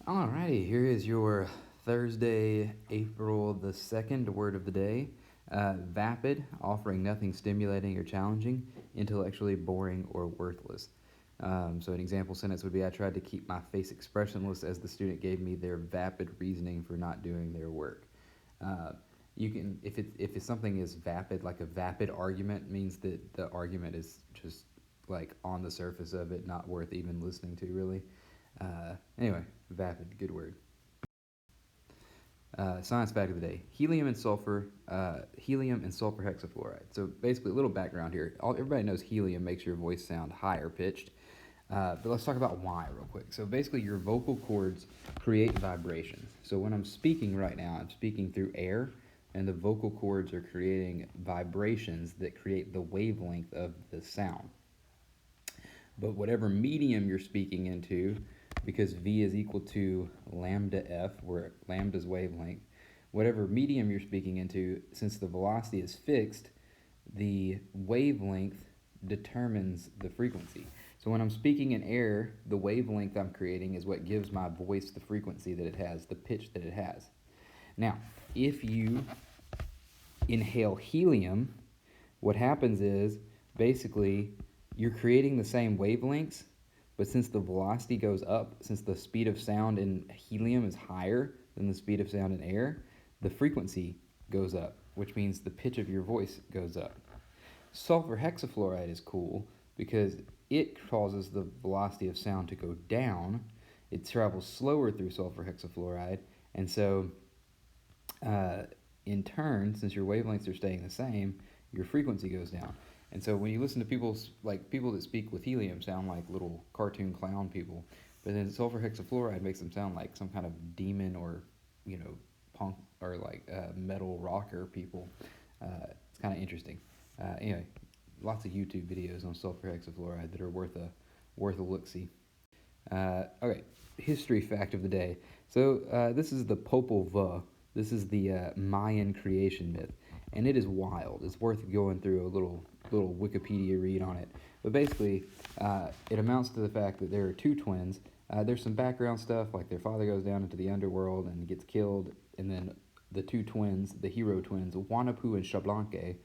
Alrighty, here is your Thursday, April the 2nd word of the day. Vapid, offering nothing stimulating or challenging, intellectually boring or worthless. So an example sentence would be, I tried to keep my face expressionless as the student gave me their vapid reasoning for not doing their work. Uh, you can, if something is vapid, like a vapid argument means that the argument is just like on the surface of it, not worth even listening to, really. Anyway, vapid, good word. Science fact of the day: helium and sulfur hexafluoride. So basically, a little background here. Everybody knows helium makes your voice sound higher pitched, but let's talk about why real quick. So basically, your vocal cords create vibrations. So when I'm speaking right now, I'm speaking through air, and the vocal cords are creating vibrations that create the wavelength of the sound. But whatever medium you're speaking into, because V is equal to lambda F, where lambda's wavelength, whatever medium you're speaking into, since the velocity is fixed, the wavelength determines the frequency. So when I'm speaking in air, the wavelength I'm creating is what gives my voice the frequency that it has, the pitch that it has. Now, if you inhale helium, what happens is basically you're creating the same wavelengths, but since the velocity goes up, since the speed of sound in helium is higher than the speed of sound in air, the frequency goes up, which means the pitch of your voice goes up. Sulfur hexafluoride is cool because it causes the velocity of sound to go down. It travels slower through sulfur hexafluoride, and so uh, in turn, since your wavelengths are staying the same, your frequency goes down. And so when you listen to people that speak with helium sound like little cartoon clown people, but then sulfur hexafluoride makes them sound like some kind of demon or punk or like metal rocker people. It's kind of interesting. Anyway, lots of YouTube videos on sulfur hexafluoride that are worth a look see. Okay, history fact of the day. So this is the Popol Vuh. This is the Mayan creation myth, and it is wild. It's worth going through a little Wikipedia read on it. But basically, it amounts to the fact that there are two twins. There's some background stuff, like their father goes down into the underworld and gets killed, and then the two twins, the hero twins, Wanapu and Shablanke,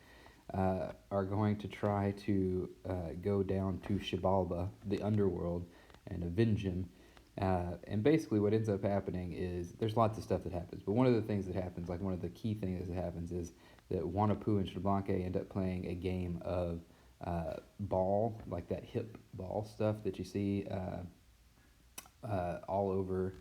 are going to try to go down to Xibalba, the underworld, and avenge him. And basically, what ends up happening is there's lots of stuff that happens, but one of the things that happens, like one of the key things that happens, is that Wanapu and Shablanke end up playing a game of ball, like that hip ball stuff that you see all over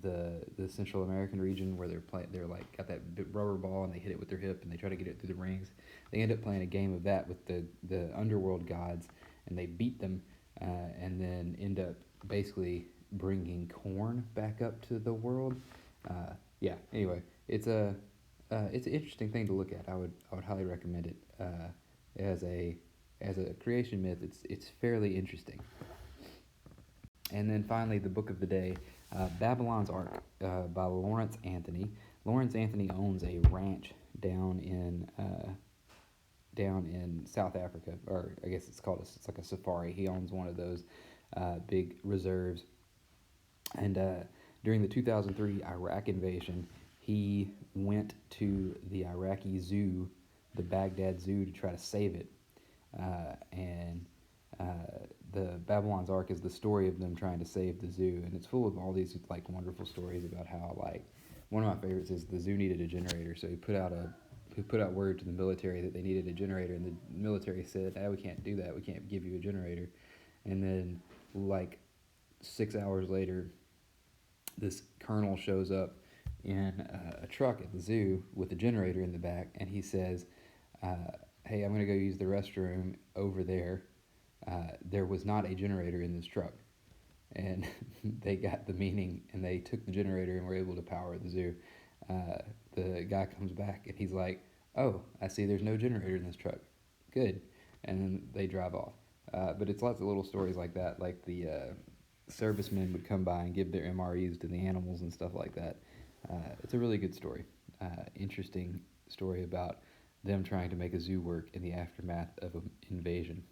the Central American region, where they're like got that rubber ball and they hit it with their hip and they try to get it through the rings. They end up playing a game of that with the underworld gods, and they beat them, and then end up basically bringing corn back up to the world. Yeah. Anyway, it's an interesting thing to look at. I would highly recommend it as a creation myth. It's fairly interesting. And then finally, the book of the day, Babylon's Ark by Lawrence Anthony. Lawrence Anthony owns a ranch down in South Africa, or I guess it's like a safari. He owns one of those big reserves, and during the 2003 Iraq invasion, he went to the Iraqi zoo, the Baghdad Zoo, to try to save it. And the Babylon's Ark is the story of them trying to save the zoo, and it's full of all these like wonderful stories about how, like, one of my favorites is the zoo needed a generator, so he put out word to the military that they needed a generator, and the military said, "Ah, we can't do that. We can't give you a generator." And then, like 6 hours later, this colonel shows up in a truck at the zoo with a generator in the back, and he says, "Hey, I'm gonna go use the restroom over there. There was not a generator in this truck." And they got the meaning, and they took the generator and were able to power the zoo. The guy comes back and he's like, "Oh, I see. There's no generator in this truck. Good." And then they drive off. But it's lots of little stories like that, like the servicemen would come by and give their MREs to the animals and stuff like that. It's a really good story. Interesting story about them trying to make a zoo work in the aftermath of an invasion.